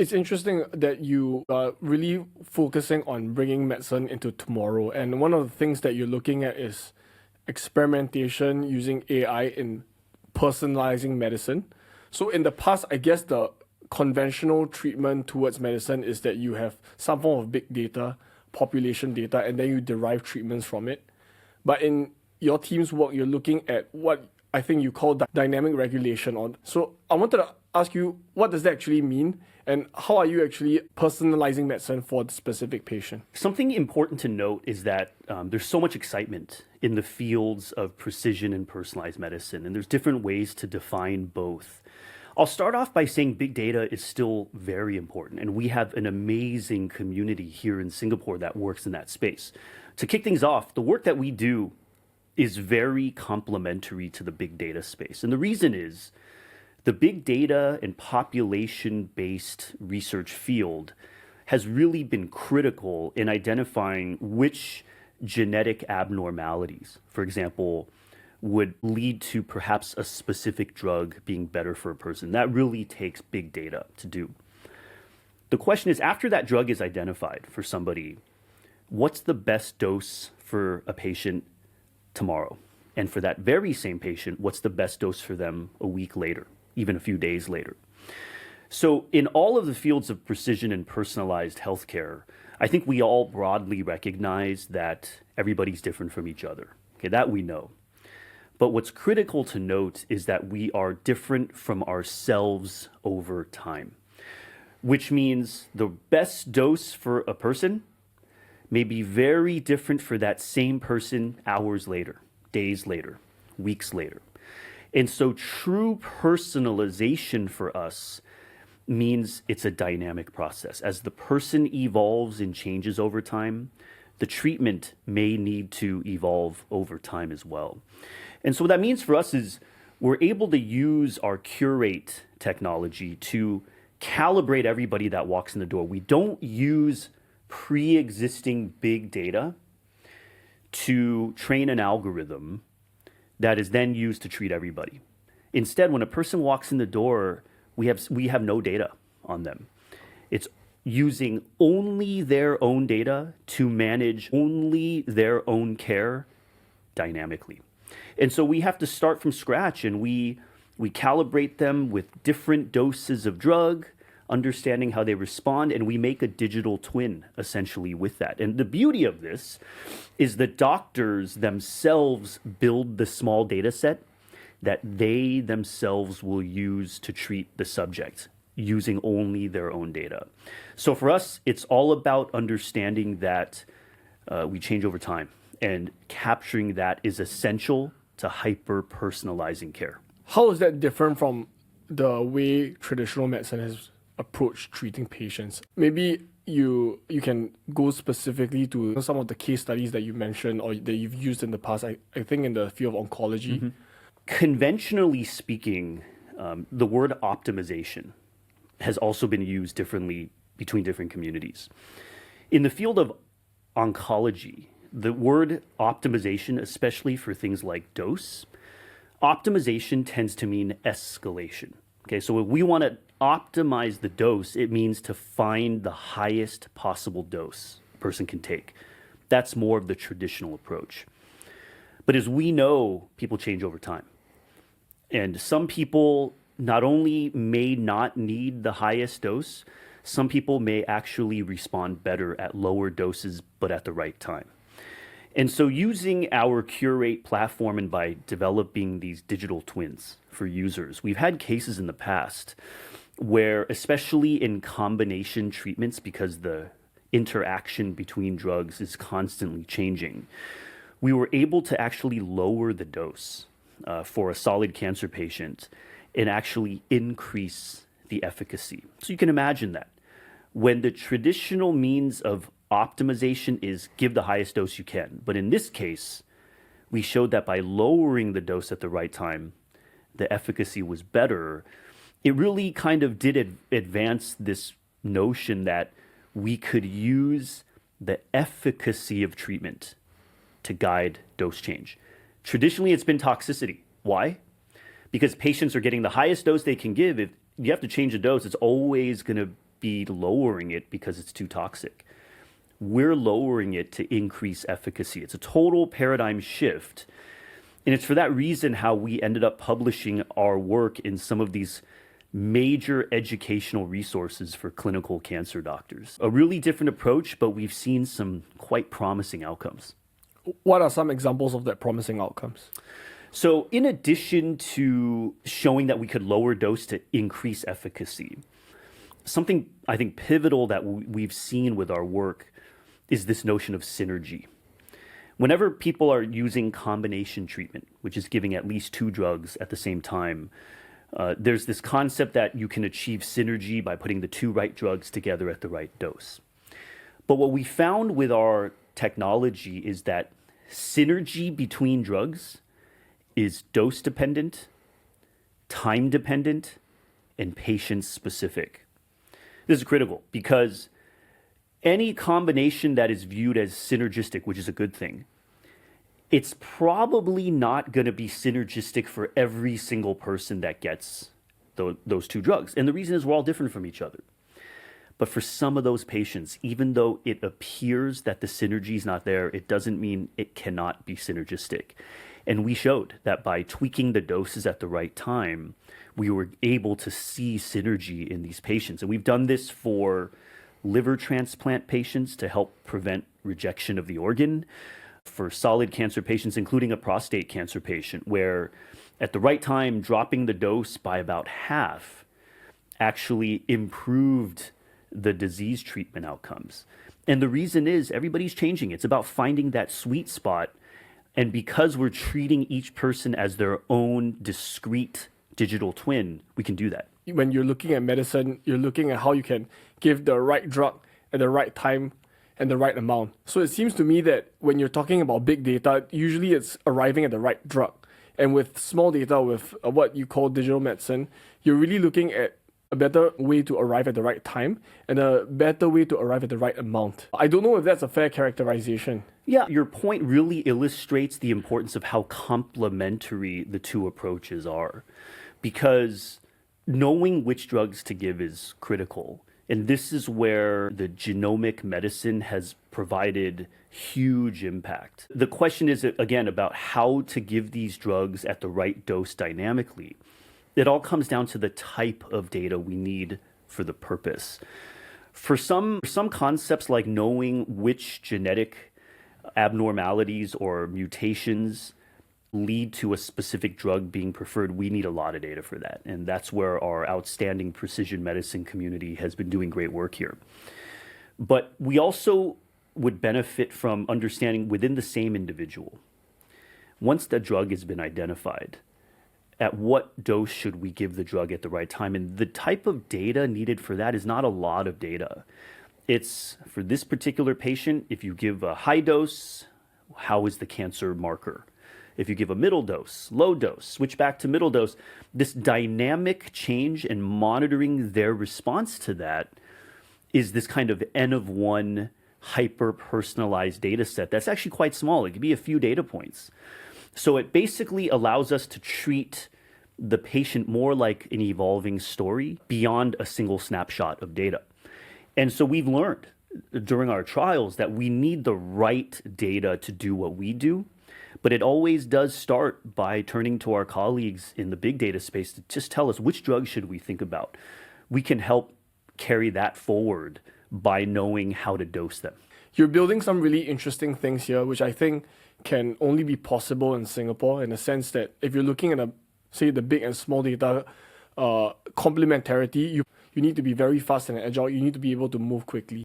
It's interesting that you are really focusing on bringing medicine into tomorrow. And one of the things that you're looking at is experimentation using AI in personalizing medicine. So in the past, I guess the conventional treatment towards medicine is that you have some form of big data, population data, and then you derive treatments from it. But in your team's work, you're looking at what I think you call dynamic regulation on. So I wanted to ask you, what does that actually mean? And how are you actually personalizing medicine for the specific patient? Something important to note is that there's so much excitement in the fields of precision and personalized medicine, and there's different ways to define both. I'll start off by saying big data is still very important, and we have an amazing community here in Singapore that works in that space. To kick things off, the work that we do is very complementary to the big data space. And the reason is the big data and population-based research field has really been critical in identifying which genetic abnormalities, for example, would lead to perhaps a specific drug being better for a person. That really takes big data to do. The question is, after that drug is identified for somebody, what's the best dose for a patient tomorrow? And for that very same patient, what's the best dose for them a week later, even a few days later? So in all of the fields of precision and personalized healthcare, I think we all broadly recognize that everybody's different from each other. Okay, that we know. But what's critical to note is that we are different from ourselves over time, which means the best dose for a person may be very different for that same person hours later, days later, weeks later. And so true personalization for us means it's a dynamic process. As the person evolves and changes over time, the treatment may need to evolve over time as well. And so what that means for us is we're able to use our curate technology to calibrate everybody that walks in the door. We don't use pre-existing big data to train an algorithm that is then used to treat everybody. Instead, when a person walks in the door, we have no data on them. It's using only their own data to manage only their own care dynamically. And so we have to start from scratch, and we calibrate them with different doses of drug, understanding how they respond, and we make a digital twin essentially with that. And the beauty of this is that doctors themselves build the small data set that they themselves will use to treat the subject using only their own data. So for us, it's all about understanding that we change over time, and capturing that is essential to hyper-personalizing care. How is that different from the way traditional medicine has approached treating patients? Maybe you can go specifically to some of the case studies that you mentioned or that you've used in the past, I think in the field of oncology. Mm-hmm. Conventionally speaking, the word optimization has also been used differently between different communities. In the field of oncology, the word optimization, especially for things like dose, optimization tends to mean escalation. Okay, so if we want to optimize the dose, it means to find the highest possible dose a person can take. That's more of the traditional approach. But as we know, people change over time. And some people not only may not need the highest dose, some people may actually respond better at lower doses, but at the right time. And so using our Curate platform and by developing these digital twins for users, we've had cases in the past where, especially in combination treatments, because the interaction between drugs is constantly changing, we were able to actually lower the dose for a solid cancer patient and actually increase the efficacy. So you can imagine that when the traditional means of optimization is give the highest dose you can. But in this case, we showed that by lowering the dose at the right time, the efficacy was better. It really kind of did advance this notion that we could use the efficacy of treatment to guide dose change. Traditionally, it's been toxicity. Why? Because patients are getting the highest dose they can give. If you have to change the dose, it's always going to be lowering it because it's too toxic. We're lowering it to increase efficacy. It's a total paradigm shift. And it's for that reason how we ended up publishing our work in some of these major educational resources for clinical cancer doctors. A really different approach, but we've seen some quite promising outcomes. What are some examples of that promising outcomes? So in addition to showing that we could lower dose to increase efficacy, something I think pivotal that we've seen with our work is this notion of synergy. Whenever people are using combination treatment, which is giving at least 2 drugs at the same time, there's this concept that you can achieve synergy by putting the 2 right drugs together at the right dose. But what we found with our technology is that synergy between drugs is dose dependent, time dependent, and patient specific. This is critical because any combination that is viewed as synergistic, which is a good thing, it's probably not going to be synergistic for every single person that gets those 2 drugs. And the reason is we're all different from each other. But for some of those patients, even though it appears that the synergy is not there, it doesn't mean it cannot be synergistic. And we showed that by tweaking the doses at the right time, we were able to see synergy in these patients. And we've done this for liver transplant patients to help prevent rejection of the organ, for solid cancer patients, including a prostate cancer patient, where at the right time, dropping the dose by about half actually improved the disease treatment outcomes. And the reason is everybody's changing. It's about finding that sweet spot. And because we're treating each person as their own discrete digital twin, we can do that. When you're looking at medicine, you're looking at how you can give the right drug at the right time and the right amount. So it seems to me that when you're talking about big data, usually it's arriving at the right drug. And with small data, with what you call digital medicine, you're really looking at a better way to arrive at the right time and a better way to arrive at the right amount. I don't know if that's a fair characterization. Yeah, your point really illustrates the importance of how complementary the 2 approaches are, because knowing which drugs to give is critical. And this is where the genomic medicine has provided huge impact. The question is, again, about how to give these drugs at the right dose dynamically. It all comes down to the type of data we need for the purpose. For some concepts like knowing which genetic abnormalities or mutations lead to a specific drug being preferred, we need a lot of data for that. And that's where our outstanding precision medicine community has been doing great work here. But we also would benefit from understanding within the same individual, once the drug has been identified, at what dose should we give the drug at the right time? And the type of data needed for that is not a lot of data. It's for this particular patient, if you give a high dose, how is the cancer marker? If you give a middle dose, low dose, switch back to middle dose, this dynamic change and monitoring their response to that is this kind of N of 1 hyper-personalized data set that's actually quite small. It could be a few data points. So it basically allows us to treat the patient more like an evolving story beyond a single snapshot of data. And so we've learned during our trials that we need the right data to do what we do. But it always does start by turning to our colleagues in the big data space to just tell us which drugs should we think about. We can help carry that forward by knowing how to dose them. You're building some really interesting things here, which I think can only be possible in Singapore, in the sense that if you're looking at, say, the big and small data complementarity, you need to be very fast and agile. You need to be able to move quickly.